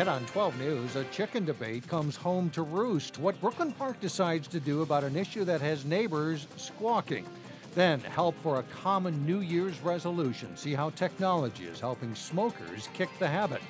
Tonight on 12 News, a chicken debate comes home to roost. What Brooklyn Park decides to do about an issue that has neighbors squawking. Then, help for a common New Year's resolution. See how technology is helping smokers kick the habit.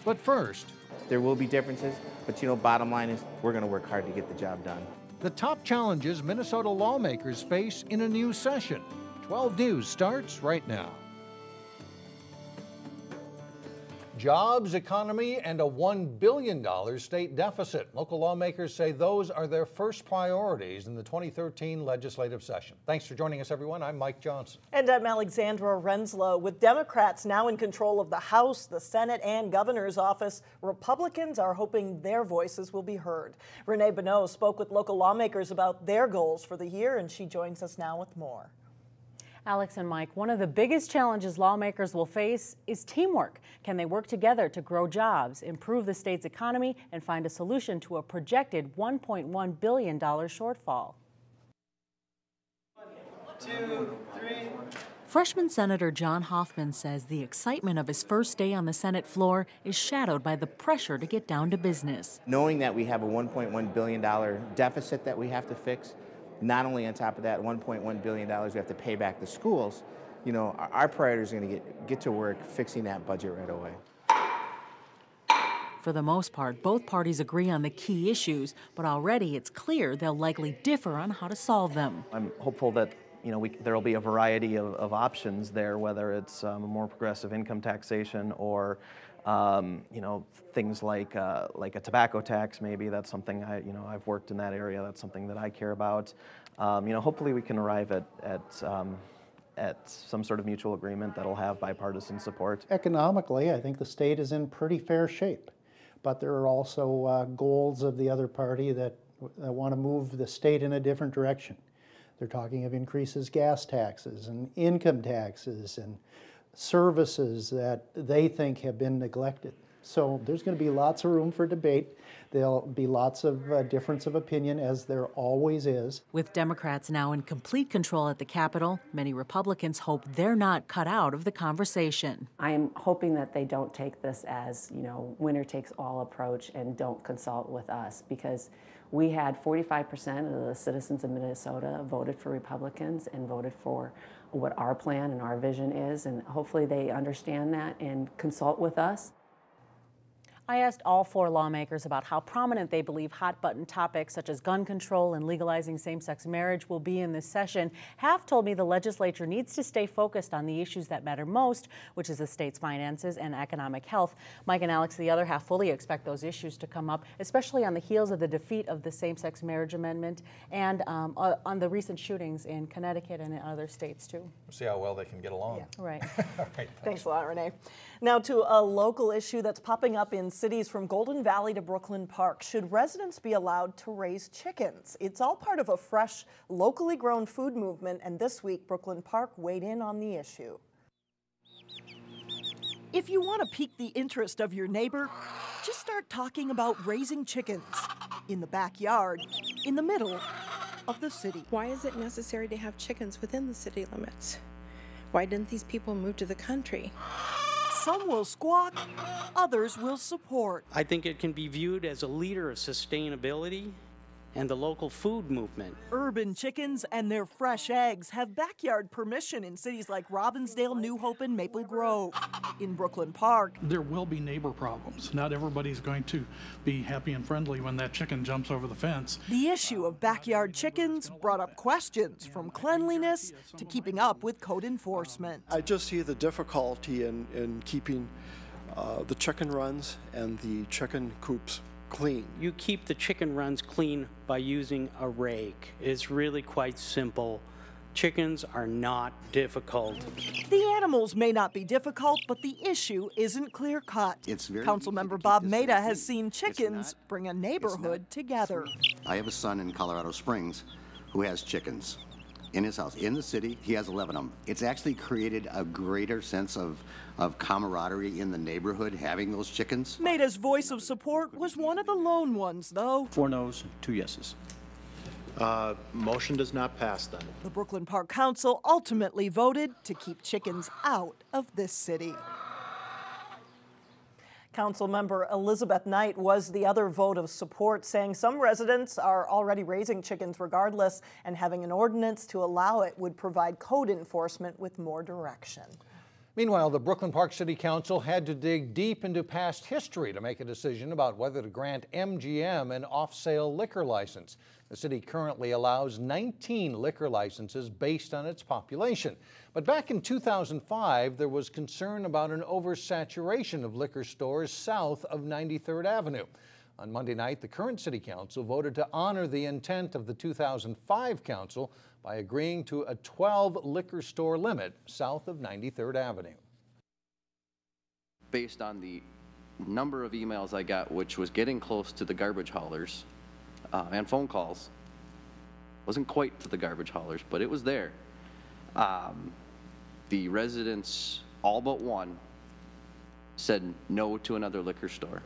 But first, there will be differences, but bottom line is we're going to work hard to get the job done. the top challenges Minnesota lawmakers face in a new session. 12 News starts right now. Jobs, economy, and a $1 billion state deficit. Local lawmakers say those are their first priorities in the 2013 legislative session. Thanks for joining us, everyone. I'm Mike Johnson. And I'm Alexandra Renslow. With Democrats now in control of the House, the Senate, and governor's office, Republicans are hoping their voices will be heard. Renee Bonneau spoke with local lawmakers about their goals for the year, and she joins us now with more. Alex and Mike, one of the biggest challenges lawmakers will face is teamwork. Can they work together to grow jobs, improve the state's economy, and find a solution to a projected $1.1 billion shortfall? 2, 3. Freshman Senator John Hoffman says the excitement of his first day on the Senate floor is shadowed by the pressure to get down to business. Knowing that we have a $1.1 billion deficit that we have to fix, not only on top of that $1.1 billion we have to pay back the schools, our priority is going to get to work fixing that budget right away. For the most part, both parties agree on the key issues, but already it's clear they'll likely differ on how to solve them. I'm hopeful that there will be a variety of options there, whether it's a more progressive income taxation or things like a tobacco tax. Maybe that's something I've worked in that area. That's something that I care about. Hopefully we can arrive at some sort of mutual agreement that'll have bipartisan support. Economically, I think the state is in pretty fair shape, but there are also goals of the other party that want to move the state in a different direction. They're talking of increases gas taxes and income taxes and services that they think have been neglected. So there's going to be lots of room for debate. There'll be lots of difference of opinion, as there always is. With Democrats now in complete control at the Capitol, many Republicans hope they're not cut out of the conversation. I'm hoping that they don't take this as, winner takes all approach and don't consult with us, because we had 45% of the citizens of Minnesota voted for Republicans and voted for what our plan and our vision is, and hopefully they understand that and consult with us. I asked all four lawmakers about how prominent they believe hot-button topics such as gun control and legalizing same-sex marriage will be in this session. Half told me the legislature needs to stay focused on the issues that matter most, which is the state's finances and economic health. Mike and Alex, the other half, fully expect those issues to come up, especially on the heels of the defeat of the same-sex marriage amendment and on the recent shootings in Connecticut and in other states, too. We'll see how well they can get along. Yeah. Right. All right. Thanks a lot, Renee. Now to a local issue that's popping up in cities from Golden Valley to Brooklyn Park. Should residents be allowed to raise chickens? It's all part of a fresh, locally grown food movement, and this week Brooklyn Park weighed in on the issue. If you want to pique the interest of your neighbor, just start talking about raising chickens in the backyard, in the middle of the city. Why is it necessary to have chickens within the city limits? Why didn't these people move to the country? Some will squawk, others will support. I think it can be viewed as a leader of sustainability and the local food movement. Urban chickens and their fresh eggs have backyard permission in cities like Robbinsdale, New Hope, and Maple Grove. In Brooklyn Park, there will be neighbor problems. Not everybody's going to be happy and friendly when that chicken jumps over the fence. The issue of backyard chickens brought up questions from cleanliness to keeping up with code enforcement. I just see the difficulty in keeping the chicken runs and the chicken coops clean. You keep the chicken runs clean by using a rake. It's really quite simple. Chickens are not difficult. The animals may not be difficult, but the issue isn't clear-cut. Councilmember Bob Maida has seen chickens bring a neighborhood together. I have a son in Colorado Springs who has chickens in his house. In the city, he has 11 of them. It's actually created a greater sense of camaraderie in the neighborhood having those chickens. Maida's voice of support was one of the lone ones, though. 4 no's, 2 yeses. Motion does not pass then. The Brooklyn Park Council ultimately voted to keep chickens out of this city. Councilmember Elizabeth Knight was the other vote of support, saying some residents are already raising chickens regardless, and having an ordinance to allow it would provide code enforcement with more direction. Meanwhile, the Brooklyn Park City Council had to dig deep into past history to make a decision about whether to grant MGM an off-sale liquor license. The city currently allows 19 liquor licenses based on its population. But back in 2005, there was concern about an oversaturation of liquor stores south of 93rd Avenue. On Monday night, the current city council voted to honor the intent of the 2005 council by agreeing to a 12 liquor store limit south of 93rd Avenue. Based on the number of emails I got, which was getting close to the garbage haulers, and phone calls, wasn't quite to the garbage haulers, but it was there. The residents, all but one, said no to another liquor store.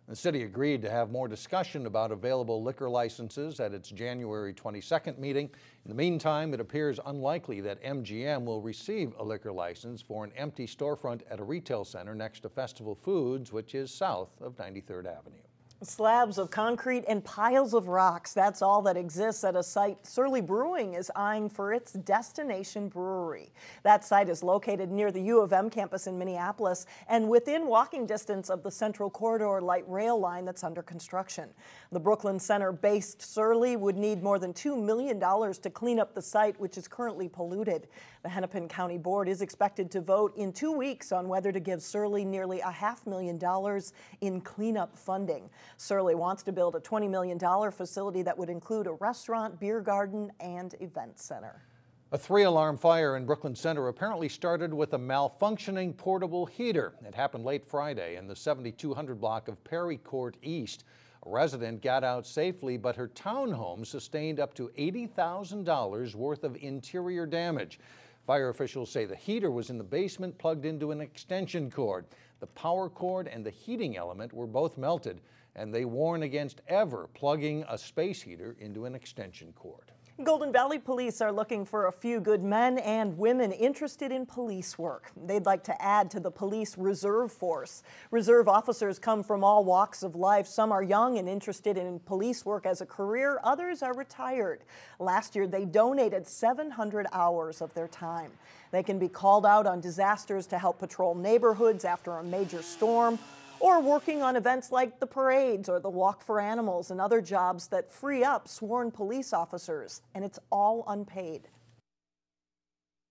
The city agreed to have more discussion about available liquor licenses at its January 22nd meeting. In the meantime, it appears unlikely that MGM will receive a liquor license for an empty storefront at a retail center next to Festival Foods, which is south of 93rd Avenue. Slabs of concrete and piles of rocks, that's all that exists at a site Surly Brewing is eyeing for its destination brewery. That site is located near the U of M campus in Minneapolis and within walking distance of the Central Corridor light rail line that's under construction. The Brooklyn Center-based Surly would need more than $2 million to clean up the site, which is currently polluted. The Hennepin County Board is expected to vote in 2 weeks on whether to give Surly nearly $500,000 in cleanup funding. Surly wants to build a $20 million facility that would include a restaurant, beer garden, and event center. A 3-alarm fire in Brooklyn Center apparently started with a malfunctioning portable heater. It happened late Friday in the 7200 block of Perry Court East. A resident got out safely, but her townhome sustained up to $80,000 worth of interior damage. Fire officials say the heater was in the basement plugged into an extension cord. The power cord and the heating element were both melted, and they warn against ever plugging a space heater into an extension cord. Golden Valley Police are looking for a few good men and women interested in police work. They'd like to add to the police reserve force. Reserve officers come from all walks of life. Some are young and interested in police work as a career. Others are retired. Last year, they donated 700 hours of their time. They can be called out on disasters to help patrol neighborhoods after a major storm, or working on events like the parades or the Walk for Animals and other jobs that free up sworn police officers, and it's all unpaid.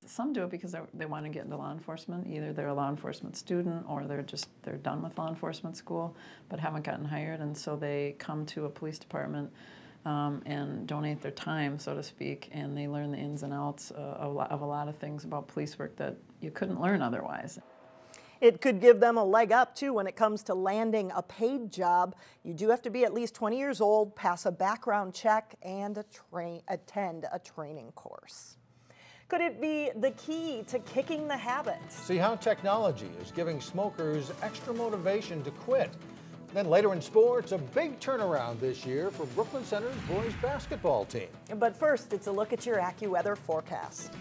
Some do it because they want to get into law enforcement. Either they're a law enforcement student or they're done with law enforcement school but haven't gotten hired, and so they come to a police department and donate their time, so to speak, and they learn the ins and outs of a lot of things about police work that you couldn't learn otherwise. It could give them a leg up, too, when it comes to landing a paid job. You do have to be at least 20 years old, pass a background check, and attend a training course. Could it be the key to kicking the habit? See how technology is giving smokers extra motivation to quit. Then later in sports, a big turnaround this year for Brooklyn Center's boys basketball team. But first, it's a look at your AccuWeather forecast.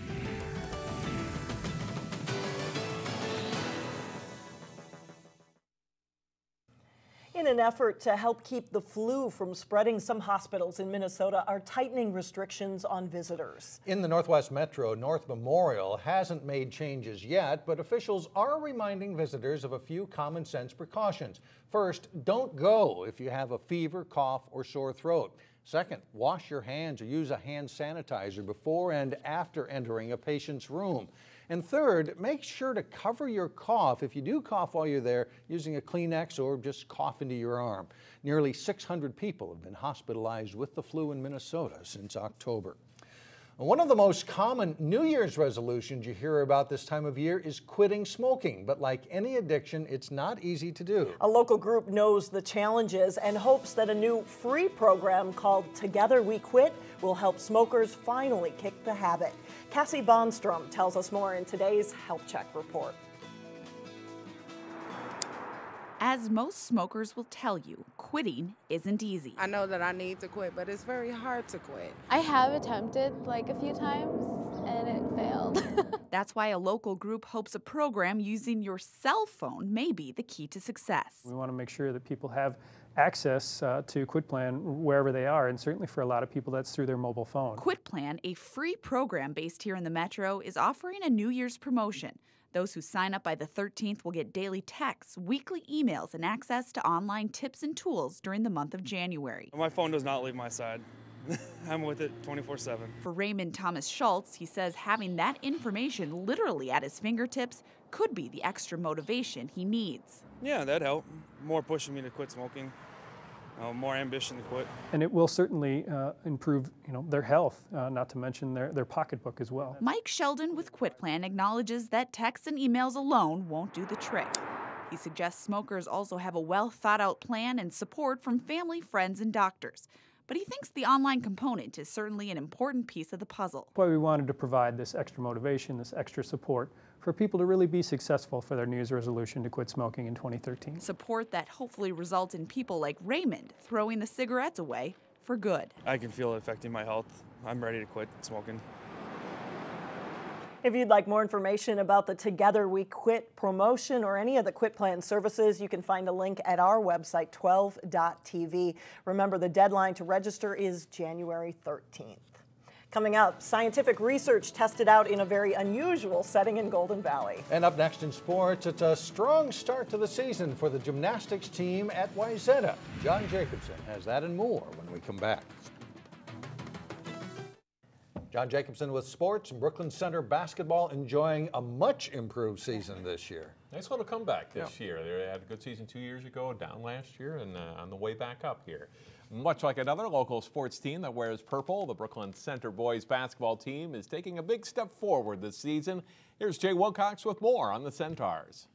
In an effort to help keep the flu from spreading, some hospitals in Minnesota are tightening restrictions on visitors. In the Northwest Metro, North Memorial hasn't made changes yet, but officials are reminding visitors of a few common sense precautions. First, don't go if you have a fever, cough, or sore throat. Second, wash your hands or use a hand sanitizer before and after entering a patient's room. And third, make sure to cover your cough if you do cough while you're there using a Kleenex or just cough into your arm. Nearly 600 people have been hospitalized with the flu in Minnesota since October. One of the most common New Year's resolutions you hear about this time of year is quitting smoking, but like any addiction, it's not easy to do. A local group knows the challenges and hopes that a new free program called Together We Quit will help smokers finally kick the habit. Cassie Bonstrom tells us more in today's Health Check report. As most smokers will tell you, quitting isn't easy. I know that I need to quit, but it's very hard to quit. I have attempted like a few times, and it failed. That's why a local group hopes a program using your cell phone may be the key to success. We want to make sure that people have access to QuitPlan wherever they are, and certainly for a lot of people that's through their mobile phone. QuitPlan, a free program based here in the Metro, is offering a New Year's promotion. Those who sign up by the 13th will get daily texts, weekly emails, and access to online tips and tools during the month of January. My phone does not leave my side. I'm with it 24/7. For Raymond Thomas Schultz, he says having that information literally at his fingertips could be the extra motivation he needs. Yeah, that'd help. More pushing me to quit smoking. More ambition to quit. And it will certainly improve, their health, not to mention their pocketbook as well. Mike Sheldon with QuitPlan acknowledges that texts and emails alone won't do the trick. He suggests smokers also have a well-thought-out plan and support from family, friends, and doctors. But he thinks the online component is certainly an important piece of the puzzle. That's why we wanted to provide this extra motivation, this extra support for people to really be successful for their New Year's resolution to quit smoking in 2013. Support that hopefully results in people like Raymond throwing the cigarettes away for good. I can feel it affecting my health. I'm ready to quit smoking. If you'd like more information about the Together We Quit promotion or any of the QuitPlan services, you can find a link at our website, 12.tv. Remember, the deadline to register is January 13th. Coming up, scientific research tested out in a very unusual setting in Golden Valley. And up next in sports, it's a strong start to the season for the gymnastics team at Wayzata. John Jacobson has that and more when we come back. John Jacobson with sports. Brooklyn Center basketball enjoying a much improved season this year. Nice little comeback this year. They had a good season 2 years ago, down last year, and on the way back up here. Much like another local sports team that wears purple, the Brooklyn Center boys basketball team is taking a big step forward this season. Here's Jay Wilcox with more on the Centaurs.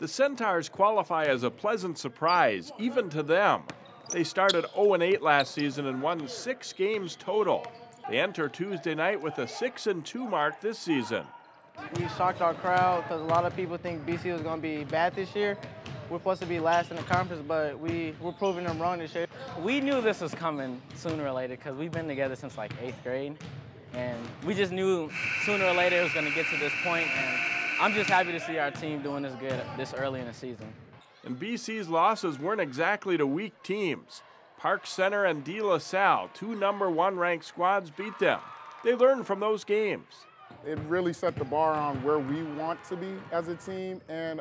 The Centaurs qualify as a pleasant surprise, even to them. They started 0-8 last season and won 6 games total. They enter Tuesday night with a 6-2 mark this season. We shocked our crowd because a lot of people think BC was going to be bad this year. We're supposed to be last in the conference, but we're proving them wrong this year. We knew this was coming sooner or later because we've been together since like 8th grade. And we just knew sooner or later it was going to get to this point, and I'm just happy to see our team doing this good this early in the season. And BC's losses weren't exactly to weak teams. Park Center and De La Salle, 2 #1 ranked squads, beat them. They learned from those games. It really set the bar on where we want to be as a team and,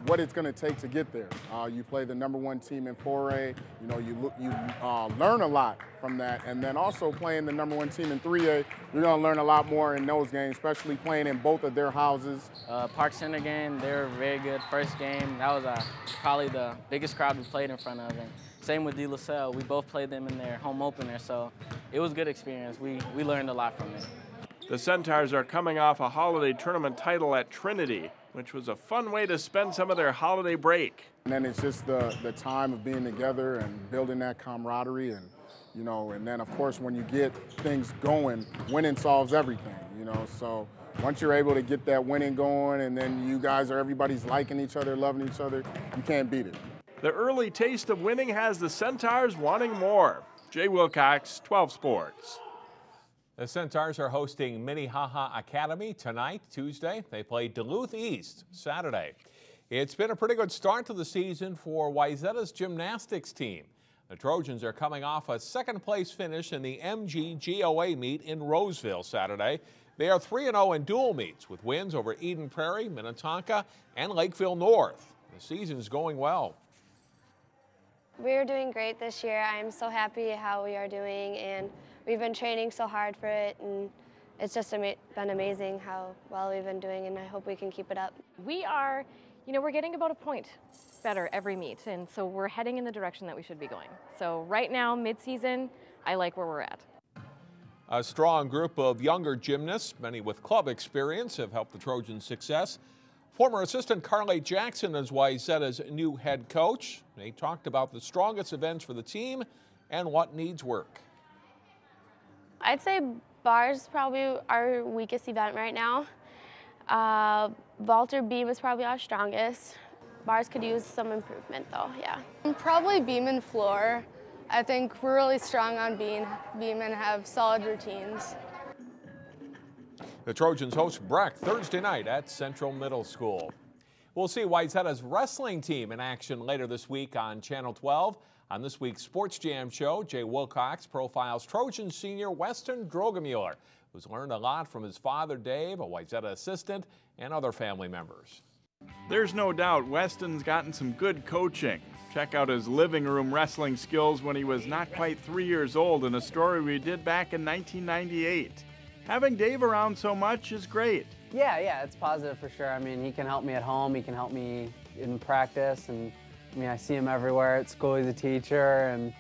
what it's going to take to get there. You play the #1 team in 4A, you learn a lot from that. And then also playing the #1 team in 3A, you're going to learn a lot more in those games, especially playing in both of their houses. Park Center game, they were very good. First game, that was probably the biggest crowd we played in front of. And same with De La Salle, we both played them in their home opener, so it was a good experience. We learned a lot from it. The Centaurs are coming off a holiday tournament title at Trinity, which was a fun way to spend some of their holiday break. And then it's just the time of being together and building that camaraderie and, and then of course when you get things going, winning solves everything, so once you're able to get that winning going and then everybody's liking each other, loving each other, you can't beat it. The early taste of winning has the Centaurs wanting more. Jay Wilcox, 12 Sports. The Centaurs are hosting Minnehaha Academy tonight, Tuesday. They play Duluth East Saturday. It's been a pretty good start to the season for Wayzata's gymnastics team. The Trojans are coming off a second-place finish in the MGGOA meet in Roseville Saturday. They are 3-0 in dual meets with wins over Eden Prairie, Minnetonka, and Lakeville North. The season's going well. We're doing great this year. I'm so happy how we are doing, and we've been training so hard for it, and it's just been amazing how well we've been doing, and I hope we can keep it up. We are, we're getting about a point better every meet, and so we're heading in the direction that we should be going. So right now, mid-season, I like where we're at. A strong group of younger gymnasts, many with club experience, have helped the Trojans' success. Former assistant Carly Jackson is Wayzata's new head coach. They talked about the strongest events for the team and what needs work. I'd say bars probably our weakest event right now. Vault or beam is probably our strongest. Bars could use some improvement though, yeah. Probably beam and floor. I think we're really strong on beam and have solid routines. The Trojans host Breck Thursday night at Central Middle School. We'll see Wayzata's wrestling team in action later this week on Channel 12. On this week's Sports Jam show, Jay Wilcox profiles Trojan senior Weston Droegemueller, who's learned a lot from his father Dave, a Wayzata assistant, and other family members. There's no doubt Weston's gotten some good coaching. Check out his living room wrestling skills when he was not quite 3 years old in a story we did back in 1998. Having Dave around so much is great. Yeah, it's positive for sure. I mean, he can help me at home, he can help me in practice, and I mean, I see him everywhere at school. He's a teacher, and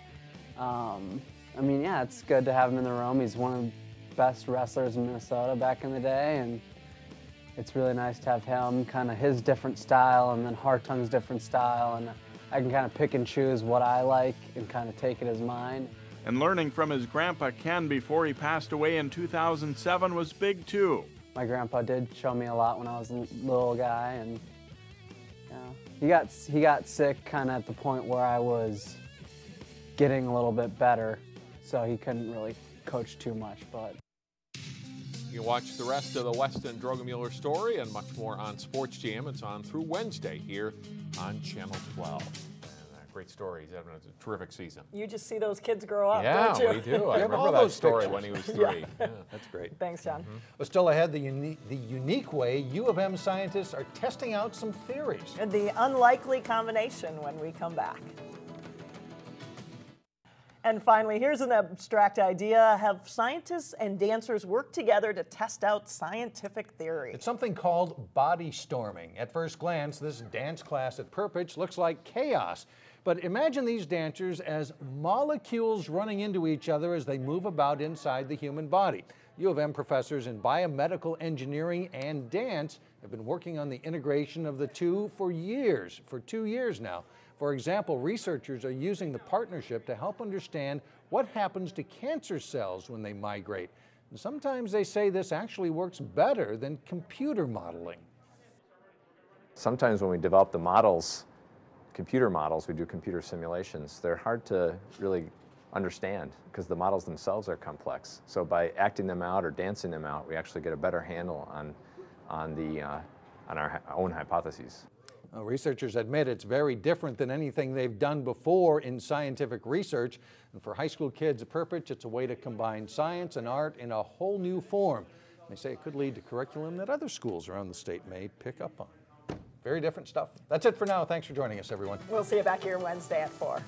I mean, yeah, it's good to have him in the room. He's one of the best wrestlers in Minnesota back in the day, and it's really nice to have him, kind of his different style, and then Hartung's different style, and I can kind of pick and choose what I like and kind of take it as mine. And learning from his grandpa Ken before he passed away in 2007 was big too. My grandpa did show me a lot when I was a little guy, and yeah, he got sick kind of at the point where I was getting a little bit better, so he couldn't really coach too much. But you can watch the rest of the Weston Droegemueller story and much more on Sports Jam. It's on through Wednesday here on Channel 12. Great story. He's having a terrific season. You just see those kids grow up, don't you? Yeah, we do. I remember that story when he was 3. Yeah. That's great. Thanks, John. Well, still ahead, the unique way U of M scientists are testing out some theories. And the unlikely combination when we come back. And finally, here's an abstract idea. Have scientists and dancers work together to test out scientific theory? It's something called body storming. At first glance, this dance class at Perpich looks like chaos. But imagine these dancers as molecules running into each other as they move about inside the human body. U of M professors in biomedical engineering and dance have been working on the integration of the two for 2 years now. For example, researchers are using the partnership to help understand what happens to cancer cells when they migrate. And sometimes they say this actually works better than computer modeling. Sometimes when we develop the models, computer models, we do computer simulations, they're hard to really understand because the models themselves are complex. So by acting them out or dancing them out, we actually get a better handle on our own hypotheses. Researchers admit it's very different than anything they've done before in scientific research. And for high school kids at Perpich, it's a way to combine science and art in a whole new form. They say it could lead to curriculum that other schools around the state may pick up on. Very different stuff. That's it for now. Thanks for joining us, everyone. We'll see you back here Wednesday at 4.